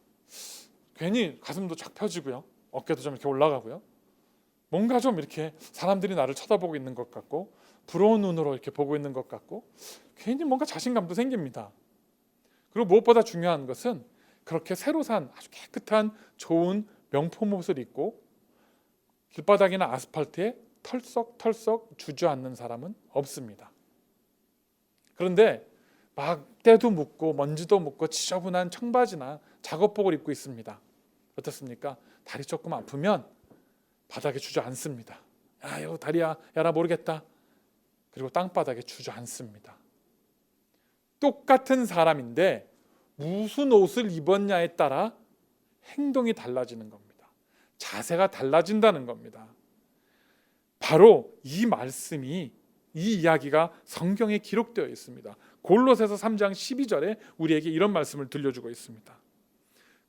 괜히 가슴도 쫙 펴지고요, 어깨도 좀 이렇게 올라가고요, 뭔가 좀 이렇게 사람들이 나를 쳐다보고 있는 것 같고 부러운 눈으로 이렇게 보고 있는 것 같고 괜히 뭔가 자신감도 생깁니다. 그리고 무엇보다 중요한 것은 그렇게 새로 산 아주 깨끗한 좋은 명품 옷을 입고 길바닥이나 아스팔트에 털썩털썩 주저앉는 사람은 없습니다. 그런데 막 때도 묻고 먼지도 묻고 지저분한 청바지나 작업복을 입고 있습니다. 어떻습니까? 다리 조금 아프면 바닥에 주저앉습니다. 야, 이거 다리야, 나 모르겠다. 그리고 땅바닥에 주저앉습니다. 똑같은 사람인데 무슨 옷을 입었냐에 따라 행동이 달라지는 겁니다. 자세가 달라진다는 겁니다. 바로 이 말씀이, 이 이야기가 성경에 기록되어 있습니다. 골로새서 3장 12절에 우리에게 이런 말씀을 들려주고 있습니다.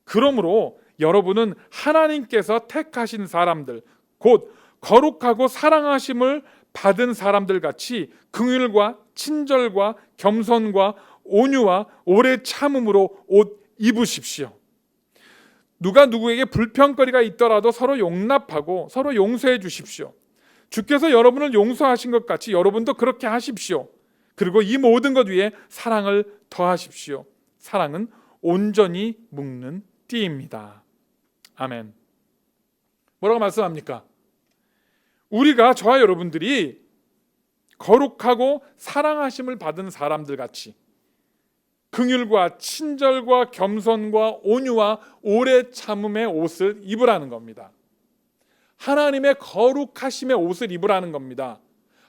그러므로 여러분은 하나님께서 택하신 사람들, 곧 거룩하고 사랑하심을 받은 사람들 같이 긍휼과 친절과 겸손과 온유와 오래 참음으로 옷 입으십시오. 누가 누구에게 불평거리가 있더라도 서로 용납하고 서로 용서해 주십시오. 주께서 여러분을 용서하신 것 같이 여러분도 그렇게 하십시오. 그리고 이 모든 것 위에 사랑을 더하십시오. 사랑은 온전히 묶는 띠입니다. 아멘. 뭐라고 말씀합니까? 우리가, 저와 여러분들이 거룩하고 사랑하심을 받은 사람들 같이 긍휼과 친절과 겸손과 온유와 오래 참음의 옷을 입으라는 겁니다. 하나님의 거룩하심의 옷을 입으라는 겁니다.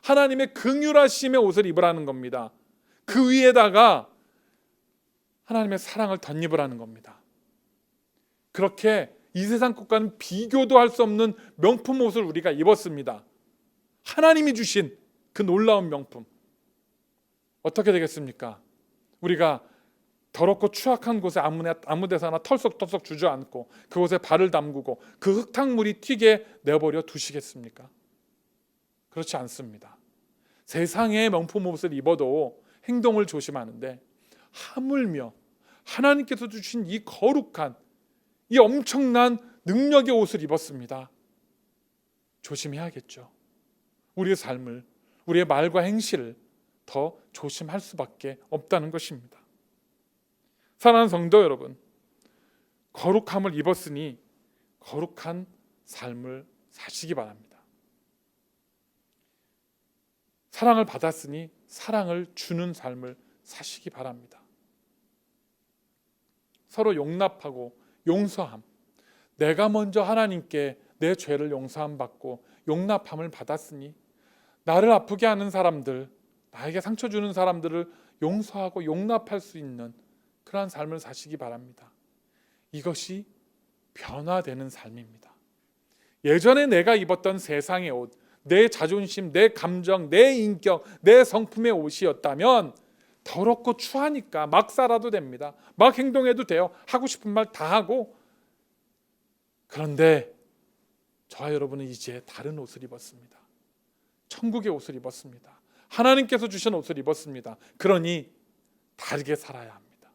하나님의 긍휼하심의 옷을 입으라는 겁니다. 그 위에다가 하나님의 사랑을 덧입으라는 겁니다. 그렇게 이 세상 것과는 비교도 할 수 없는 명품 옷을 우리가 입었습니다. 하나님이 주신 그 놀라운 명품. 어떻게 되겠습니까? 우리가 더럽고 추악한 곳에 아무 데서나 털썩털썩 주저앉고 그곳에 발을 담그고 그 흙탕물이 튀게 내버려 두시겠습니까? 그렇지 않습니다. 세상의 명품 옷을 입어도 행동을 조심하는데 하물며 하나님께서 주신 이 거룩한, 이 엄청난 능력의 옷을 입었습니다. 조심해야겠죠. 우리의 삶을, 우리의 말과 행실을 더 조심할 수밖에 없다는 것입니다. 사랑하는 성도 여러분, 거룩함을 입었으니 거룩한 삶을 사시기 바랍니다. 사랑을 받았으니 사랑을 주는 삶을 사시기 바랍니다. 서로 용납하고 용서함, 내가 먼저 하나님께 내 죄를 용서함 받고 용납함을 받았으니 나를 아프게 하는 사람들, 나에게 상처 주는 사람들을 용서하고 용납할 수 있는 그러한 삶을 사시기 바랍니다. 이것이 변화되는 삶입니다. 예전에 내가 입었던 세상의 옷, 내 자존심, 내 감정, 내 인격, 내 성품의 옷이었다면 더럽고 추하니까 막 살아도 됩니다. 막 행동해도 돼요. 하고 싶은 말 다 하고. 그런데 저와 여러분은 이제 다른 옷을 입었습니다. 천국의 옷을 입었습니다. 하나님께서 주신 옷을 입었습니다. 그러니 다르게 살아야 합니다.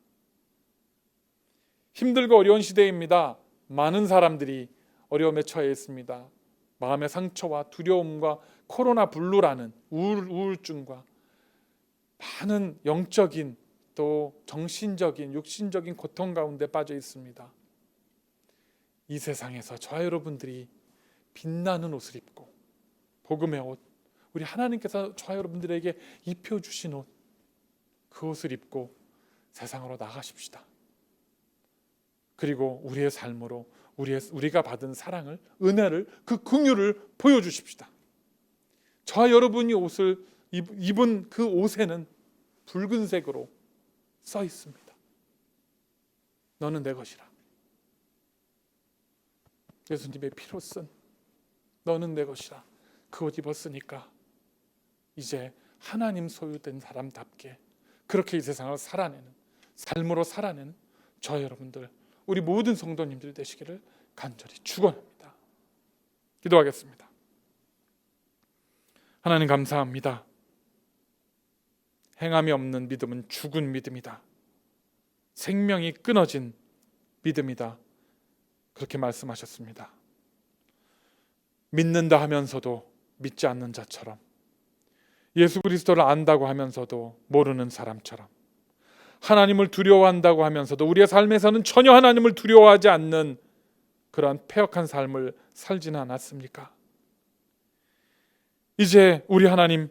힘들고 어려운 시대입니다. 많은 사람들이 어려움에 처해 있습니다. 마음의 상처와 두려움과 코로나 블루라는 우울증과 많은 영적인 또 정신적인 육신적인 고통 가운데 빠져 있습니다. 이 세상에서 저와 여러분들이 빛나는 옷을 입고 복음의 옷, 우리 하나님께서 저와 여러분들에게 입혀주신 옷, 그 옷을 입고 세상으로 나가십시다. 그리고 우리의 삶으로 우리가 받은 사랑을, 은혜를, 그 긍휼을 보여주십시다. 저와 여러분이 옷을 입은 그 옷에는 붉은색으로 써 있습니다. 너는 내 것이라. 예수님의 피로 쓴 너는 내 것이라. 그 옷 입었으니까 이제 하나님 소유된 사람답게 그렇게 이 세상을 살아내는, 삶으로 살아내는 저 여러분들, 우리 모든 성도님들 되시기를 간절히 축원합니다. 기도하겠습니다. 하나님 감사합니다. 행함이 없는 믿음은 죽은 믿음이다. 생명이 끊어진 믿음이다. 그렇게 말씀하셨습니다. 믿는다 하면서도 믿지 않는 자처럼, 예수 그리스도를 안다고 하면서도 모르는 사람처럼, 하나님을 두려워한다고 하면서도 우리의 삶에서는 전혀 하나님을 두려워하지 않는 그러한 패역한 삶을 살지는 않았습니까? 이제 우리 하나님,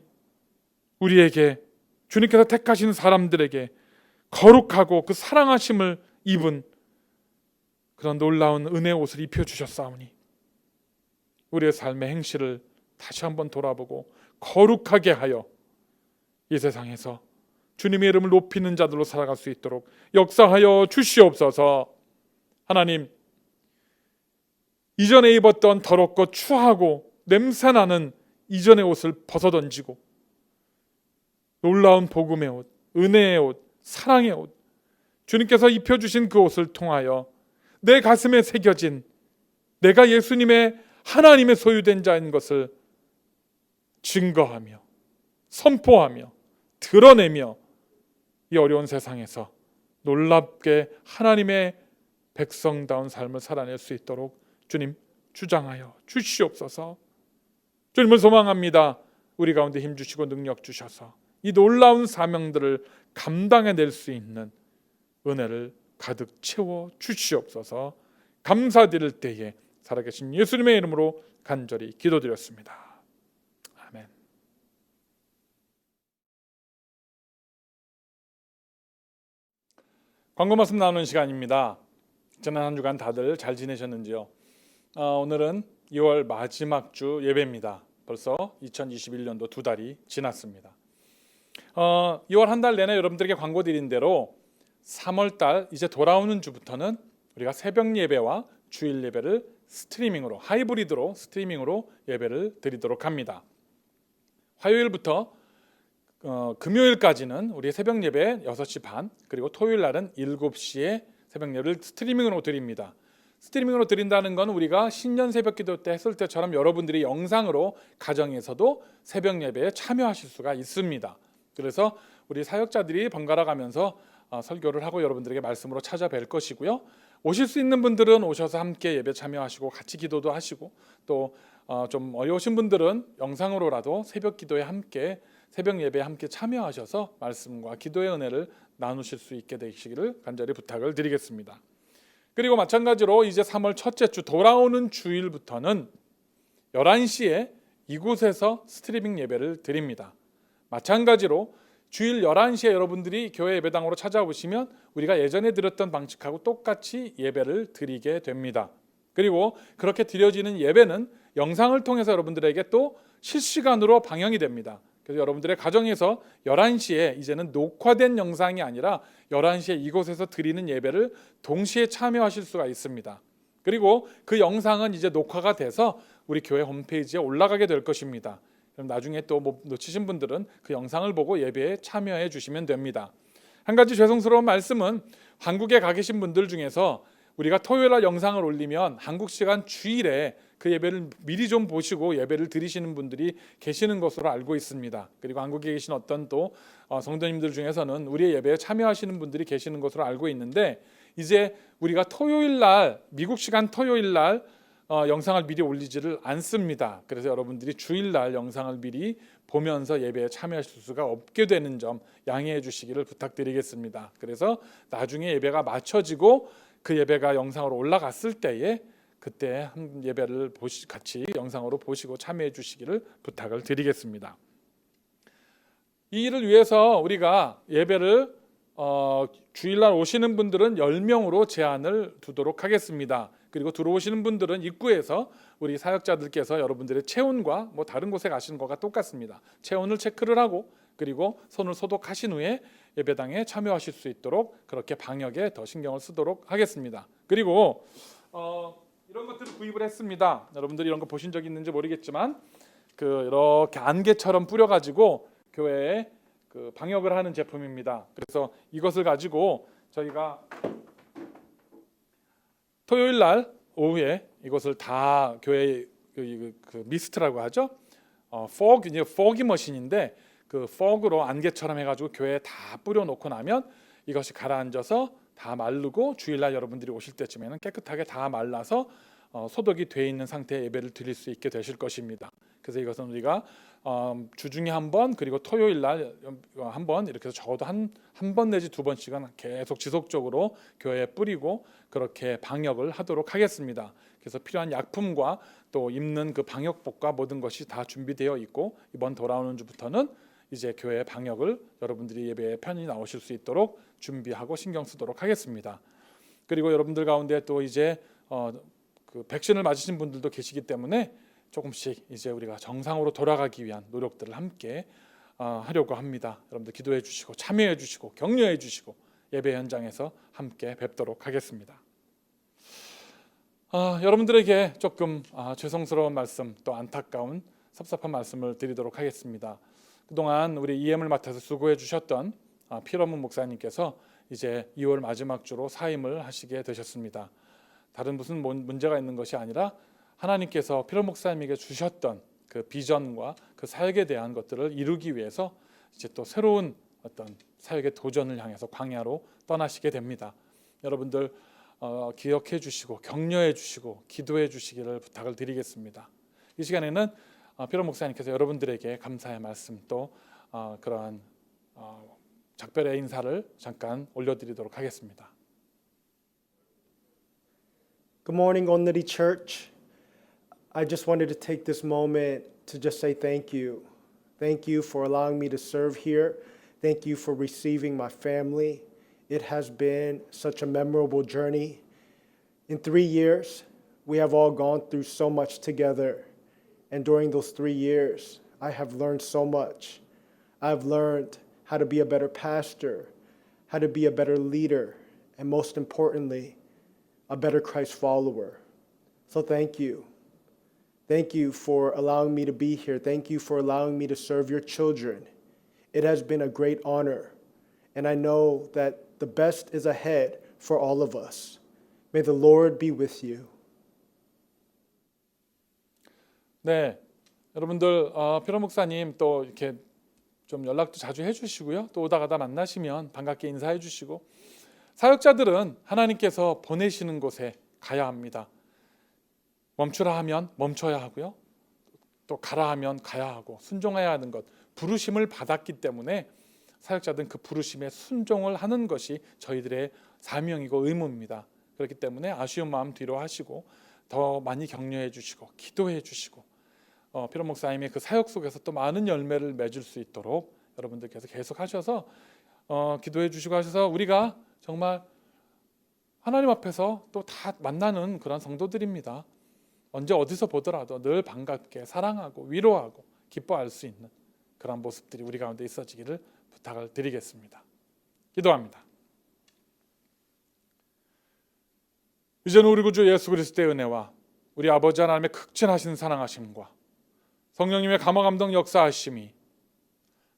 우리에게 주님께서 택하신 사람들에게 거룩하고 그 사랑하심을 입은 그런 놀라운 은혜의 옷을 입혀주셨사오니 우리의 삶의 행실을 다시 한번 돌아보고 거룩하게 하여 이 세상에서 주님의 이름을 높이는 자들로 살아갈 수 있도록 역사하여 주시옵소서. 하나님, 이전에 입었던 더럽고 추하고 냄새나는 이전의 옷을 벗어던지고 놀라운 복음의 옷, 은혜의 옷, 사랑의 옷, 주님께서 입혀주신 그 옷을 통하여 내 가슴에 새겨진 내가 예수님의 하나님의 소유된 자인 것을 증거하며 선포하며 드러내며 이 어려운 세상에서 놀랍게 하나님의 백성다운 삶을 살아낼 수 있도록 주님 주장하여 주시옵소서. 주님을 소망합니다. 우리 가운데 힘주시고 능력 주셔서 이 놀라운 사명들을 감당해낼 수 있는 은혜를 가득 채워 주시옵소서. 감사드릴 때에 살아계신 예수님의 이름으로 간절히 기도드렸습니다. 아멘. 광고 말씀 나누는 시간입니다. 지난 한 주간 다들 잘 지내셨는지요? 오늘은 2월 마지막 주 예배입니다. 벌써 2021년도 2달이 지났습니다. 2월 한 달 내내 여러분들에게 광고 드린 대로 3월 달 이제 돌아오는 주부터는 우리가 새벽 예배와 주일 예배를 스트리밍으로, 하이브리드로 스트리밍으로 예배를 드리도록 합니다. 화요일부터 금요일까지는 우리 새벽 예배 6시 반, 그리고 토요일 날은 7시에 새벽 예배를 스트리밍으로 드립니다. 스트리밍으로 드린다는 건 우리가 신년 새벽 기도 때 했을 때처럼 여러분들이 영상으로 가정에서도 새벽 예배에 참여하실 수가 있습니다. 그래서 우리 사역자들이 번갈아 가면서 설교를 하고 여러분들에게 말씀으로 찾아뵐 것이고요. 오실 수 있는 분들은 오셔서 함께 예배 참여하시고 같이 기도도 하시고, 또 좀 어려우신 분들은 영상으로라도 새벽 기도에 함께, 새벽 예배에 함께 참여하셔서 말씀과 기도의 은혜를 나누실 수 있게 되시기를 간절히 부탁을 드리겠습니다. 그리고 마찬가지로 이제 3월 첫째 주 돌아오는 주일부터는 11시에 이곳에서 스트리밍 예배를 드립니다. 마찬가지로 주일 11시에 여러분들이 교회 예배당으로 찾아오시면 우리가 예전에 드렸던 방식하고 똑같이 예배를 드리게 됩니다. 그리고 그렇게 드려지는 예배는 영상을 통해서 여러분들에게 또 실시간으로 방영이 됩니다. 그래서 여러분들의 가정에서 11시에 이제는 녹화된 영상이 아니라 11시에 이곳에서 드리는 예배를 동시에 참여하실 수가 있습니다. 그리고 그 영상은 이제 녹화가 돼서 우리 교회 홈페이지에 올라가게 될 것입니다. 그럼 나중에 또 놓치신 분들은 그 영상을 보고 예배에 참여해 주시면 됩니다. 한 가지 죄송스러운 말씀은 한국에 가 계신 분들 중에서 우리가 토요일 날 영상을 올리면 한국 시간 주일에 그 예배를 미리 좀 보시고 예배를 드리시는 분들이 계시는 것으로 알고 있습니다. 그리고 한국에 계신 어떤 또 성도님들 중에서는 우리의 예배에 참여하시는 분들이 계시는 것으로 알고 있는데, 이제 우리가 토요일 날, 미국 시간 토요일 날 영상을 미리 올리지를 않습니다. 그래서 여러분들이 주일날 영상을 미리 보면서 예배에 참여하실 수가 없게 되는 점 양해해 주시기를 부탁드리겠습니다. 그래서 나중에 예배가 마쳐지고 그 예배가 영상으로 올라갔을 때에 그때 한 예배를 같이 영상으로 보시고 참여해 주시기를 부탁을 드리겠습니다. 이 일을 위해서 우리가 예배를 주일날 오시는 분들은 10명으로 제한을 두도록 하겠습니다. 그리고 들어오시는 분들은 입구에서 우리 사역자들께서 여러분들의 체온과 뭐 다른 곳에 가시는 것과 똑같습니다. 체온을 체크를 하고 그리고 손을 소독하신 후에 예배당에 참여하실 수 있도록 그렇게 방역에 더 신경을 쓰도록 하겠습니다. 그리고 이런 것들을 구입을 했습니다. 여러분들이 이런 거 보신 적 있는지 모르겠지만 이렇게 안개처럼 뿌려가지고 교회에 방역을 하는 제품입니다. 그래서 이것을 가지고 저희가 토요일 날 오후에 이것을 다 교회 미스트라고 하죠. 포기 머신인데 그 fog으로 안개처럼 해가지고 교회에 다 뿌려놓고 나면 이것이 가라앉아서 다 마르고 주일날 여러분들이 오실 때쯤에는 깨끗하게 다 말라서 소독이 돼 있는 상태의 예배를 드릴 수 있게 되실 것입니다. 그래서 이것은 우리가 주중에 한 번 그리고 토요일 날 한 번 이렇게 해서 적어도 한 번 내지 두 번씩은 계속 지속적으로 교회에 뿌리고 그렇게 방역을 하도록 하겠습니다. 그래서 필요한 약품과 또 입는 그 방역복과 모든 것이 다 준비되어 있고 이번 돌아오는 주부터는 이제 교회 방역을 여러분들이 예배에 편히 나오실 수 있도록 준비하고 신경 쓰도록 하겠습니다. 그리고 여러분들 가운데 또 이제 백신을 맞으신 분들도 계시기 때문에 조금씩 이제 우리가 정상으로 돌아가기 위한 노력들을 함께 하려고 합니다. 여러분들 기도해 주시고 참여해 주시고 격려해 주시고 예배 현장에서 함께 뵙도록 하겠습니다. 여러분들에게 조금 죄송스러운 말씀 또 안타까운 섭섭한 말씀을 드리도록 하겠습니다. 그동안 우리 EM을 맡아서 수고해 주셨던 피러문 목사님께서 이제 2월 마지막 주로 사임을 하시게 되셨습니다. 다른 무슨 문제가 있는 것이 아니라 하나님께서 피러 목사님에게 주셨던 그 비전과 그 사역에 대한 것들을 이루기 위해서 이제 또 새로운 어떤 사역의 도전을 향해서 광야로 떠나시게 됩니다. 여러분들 기억해 주시고 격려해 주시고 기도해 주시기를 부탁을 드리겠습니다. 이 시간에는 피러 목사님께서 여러분들에게 감사의 말씀 또 그러한 작별의 인사를 잠깐 올려드리도록 하겠습니다. Good morning, Onnari Church. I just wanted to take this moment to just say thank you. Thank you for allowing me to serve here. Thank you for receiving my family. It has been such a memorable journey. In 3 years, we have all gone through so much together. And during those 3 years, I have learned so much. I've learned how to be a better pastor, how to be a better leader, and most importantly, a better Christ follower. So thank you. Thank you for allowing me to be here. Thank you for allowing me to serve your children. It has been a great honor, and I know that the best is ahead for all of us. May the Lord be with you. 네, 여러분들 피러 목사님 또 이렇게 좀 연락도 자주 해주시고요. 또 오다 가다 만나시면 반갑게 인사해 주시고 사역자들은 하나님께서 보내시는 곳에 가야 합니다. 멈추라 하면 멈춰야 하고요. 또 가라 하면 가야 하고 순종해야 하는 것 부르심을 받았기 때문에 사역자들은 그 부르심에 순종을 하는 것이 저희들의 사명이고 의무입니다. 그렇기 때문에 아쉬운 마음 뒤로 하시고 더 많이 격려해 주시고 기도해 주시고 피러 목사님의 그 사역 속에서 또 많은 열매를 맺을 수 있도록 여러분들께서 계속 하셔서 기도해 주시고 하셔서 우리가 정말 하나님 앞에서 또 다 만나는 그런 성도들입니다. 언제 어디서 보더라도 늘 반갑게 사랑하고 위로하고 기뻐할 수 있는 그런 모습들이 우리 가운데 있어지기를 부탁을 드리겠습니다. 기도합니다. 이제는 우리 구주 예수 그리스도의 은혜와 우리 아버지 하나님의 극진하신 사랑하심과 성령님의 감화감동 역사하심이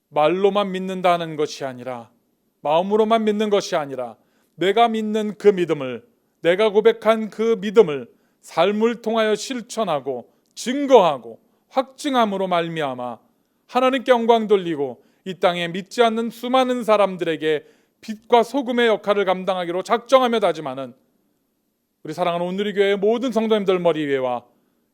말로만 믿는다는 것이 아니라 마음으로만 믿는 것이 아니라 내가 믿는 그 믿음을 내가 고백한 그 믿음을 삶을 통하여 실천하고 증거하고 확증함으로 말미암아 하나님께 영광 돌리고 이 땅에 믿지 않는 수많은 사람들에게 빛과 소금의 역할을 감당하기로 작정하며 다짐하는 우리 사랑하는 온누리 교회의 모든 성도님들 머리 위에와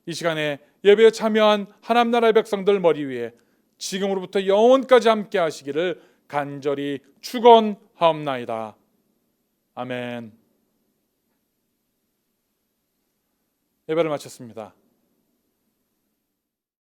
이 시간에 예배에 참여한 하나님 나라의 백성들 머리 위에 지금으로부터 영원까지 함께 하시기를 간절히 축원하옵나이다. 아멘. 예배를 마쳤습니다.